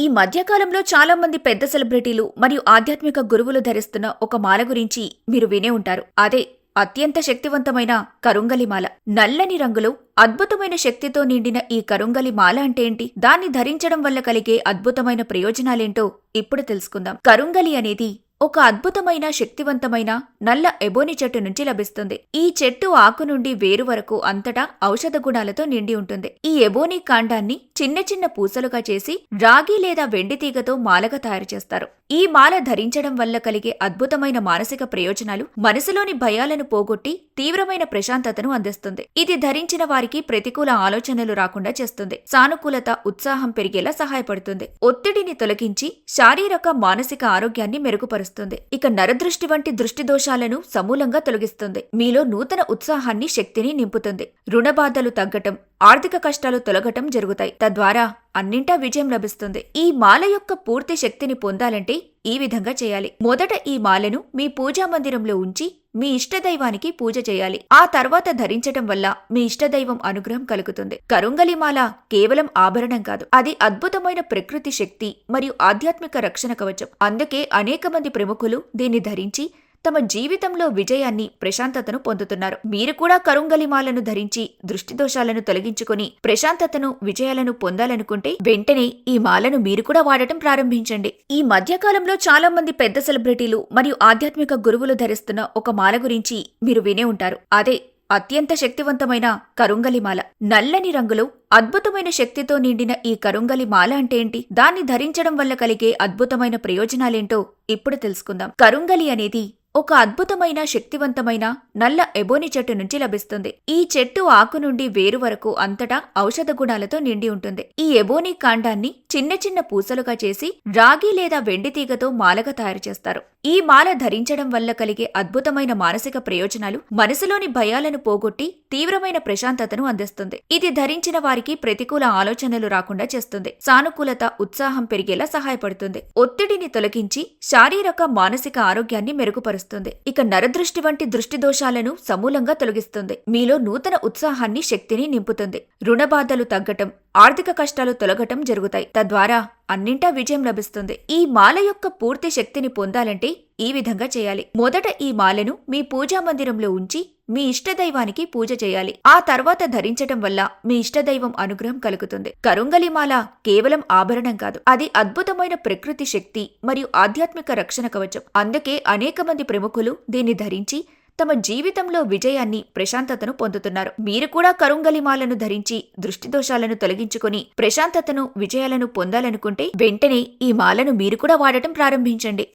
ఈ మధ్యకాలంలో చాలా మంది పెద్ద సెలబ్రిటీలు మరియు ఆధ్యాత్మిక గురువులు ధరిస్తున్న ఒక మాల గురించి మీరు వినే ఉంటారు. అదే అత్యంత శక్తివంతమైన కరుంగలి మాల. నల్లని రంగులో అద్భుతమైన శక్తితో నిండిన ఈ కరుంగలి మాల అంటే ఏంటి? దాన్ని ధరించడం వల్ల కలిగే అద్భుతమైన ప్రయోజనాలేంటో ఇప్పుడు తెలుసుకుందాం. కరుంగలి అనేది ఒక అద్భుతమైన శక్తివంతమైన నల్ల ఎబోని చెట్టు నుంచి లభిస్తుంది. ఈ చెట్టు ఆకు నుండి వేరు వరకు అంతటా ఔషధ గుణాలతో నిండి ఉంటుంది. ఈ ఎబోని కాండాన్ని చిన్న చిన్న పూసలుగా చేసి రాగి లేదా వెండి తీగతో మాలగా తయారు చేస్తారు. ఈ మాల ధరించడం వల్ల కలిగే అద్భుతమైన మానసిక ప్రయోజనాలు మనసులోని భయాలను పోగొట్టి తీవ్రమైన ప్రశాంతతను అందిస్తుంది. ఇది ధరించిన వారికి ప్రతికూల ఆలోచనలు రాకుండా చేస్తుంది. సానుకూలత, ఉత్సాహం పెరిగేలా సహాయపడుతుంది. ఒత్తిడిని తొలగించి శారీరక మానసిక ఆరోగ్యాన్ని మెరుగుపరుస్తుంది. ఇక నరదృష్టి వంటి దృష్టి దోషాలను సమూలంగా తొలగిస్తుంది. మీలో నూతన ఉత్సాహాన్ని, శక్తిని నింపుతుంది. రుణబాధలు తగ్గటం, ఆర్థిక కష్టాలు తొలగటం జరుగుతాయి. తద్వారా అన్నింటా విజయం లభిస్తుంది. ఈ మాల యొక్క పూర్తి శక్తిని పొందాలంటే ఈ విధంగా చేయాలి. మొదట ఈ మాలను మీ పూజా మందిరంలో ఉంచి మీ ఇష్టదైవానికి పూజ చేయాలి. ఆ తర్వాత ధరించటం వల్ల మీ ఇష్టదైవం అనుగ్రహం కలుగుతుంది. కరుంగలి మాల కేవలం ఆభరణం కాదు, అది అద్భుతమైన ప్రకృతి శక్తి మరియు ఆధ్యాత్మిక రక్షణ కవచం. అందుకే అనేక మంది ప్రముఖులు దీన్ని ధరించి తమ జీవితంలో విజయాన్ని, ప్రశాంతతను పొందుతున్నారు. మీరు కూడా కరుంగలి మాలను ధరించి దృష్టి దోషాలను తొలగించుకుని ప్రశాంతతను, విజయాలను పొందాలనుకుంటే వెంటనే ఈ మాలను మీరు కూడా వాడటం ప్రారంభించండి. ఈ మధ్యకాలంలో చాలా మంది పెద్ద సెలబ్రిటీలు మరియు ఆధ్యాత్మిక గురువులు ధరిస్తున్న ఒక మాల గురించి మీరు వినే ఉంటారు. అదే అత్యంత శక్తివంతమైన కరుంగలి మాల. నల్లని రంగులో అద్భుతమైన శక్తితో నిండిన ఈ కరుంగలి మాల అంటే ఏంటి? దాన్ని ధరించడం వల్ల కలిగే అద్భుతమైన ప్రయోజనాలేంటో ఇప్పుడు తెలుసుకుందాం. కరుంగలి అనేది ఒక అద్భుతమైన శక్తివంతమైన నల్ల ఎబోని చెట్టు నుంచి లభిస్తుంది. ఈ చెట్టు ఆకు నుండి వేరు వరకు అంతటా ఔషధ గుణాలతో నిండి ఉంటుంది. ఈ ఎబోని కాండాన్ని చిన్న చిన్న పూసలుగా చేసి రాగి లేదా వెండి తీగతో మాలగా తయారు చేస్తారు. ఈ మాల ధరించడం వల్ల కలిగే అద్భుతమైన మానసిక ప్రయోజనాలు మనసులోని భయాలను పోగొట్టి తీవ్రమైన ప్రశాంతతను అందిస్తుంది. ఇది ధరించిన వారికి ప్రతికూల ఆలోచనలు రాకుండా చేస్తుంది. సానుకూలత, ఉత్సాహం పెరిగేలా సహాయపడుతుంది. ఒత్తిడిని తొలగించి శారీరక మానసిక ఆరోగ్యాన్ని మెరుగుపరుస్తుంది. ఇక నరదృష్టి వంటి దృష్టి దోషాలను సమూలంగా తొలగిస్తుంది. మీలో నూతన ఉత్సాహాన్ని, శక్తిని నింపుతుంది. రుణబాధలు తగ్గటం, ఆర్థిక కష్టాలు తొలగటం జరుగుతాయి. తద్వారా అన్నింటా విజయం లభిస్తుంది. ఈ మాల యొక్క పూర్తి శక్తిని పొందాలంటే ఈ విధంగా చేయాలి. మొదట ఈ మాలను మీ పూజా మందిరంలో ఉంచి మీ ఇష్టదైవానికి పూజ చేయాలి. ఆ తర్వాత ధరించటం వల్ల మీ ఇష్టదైవం అనుగ్రహం కలుగుతుంది. కరుంగలి మాల కేవలం ఆభరణం కాదు, అది అద్భుతమైన ప్రకృతి శక్తి మరియు ఆధ్యాత్మిక రక్షణ కవచం. అందుకే అనేక మంది ప్రముఖులు దీన్ని ధరించి తమ జీవితంలో విజయాన్ని, ప్రశాంతతను పొందుతున్నారు. మీరు కూడా కరుంగలి మాలను ధరించి దృష్టి దోషాలను తొలగించుకుని ప్రశాంతతను, విజయాలను పొందాలనుకుంటే వెంటనే ఈ మాలను మీరు కూడా వాడటం ప్రారంభించండి.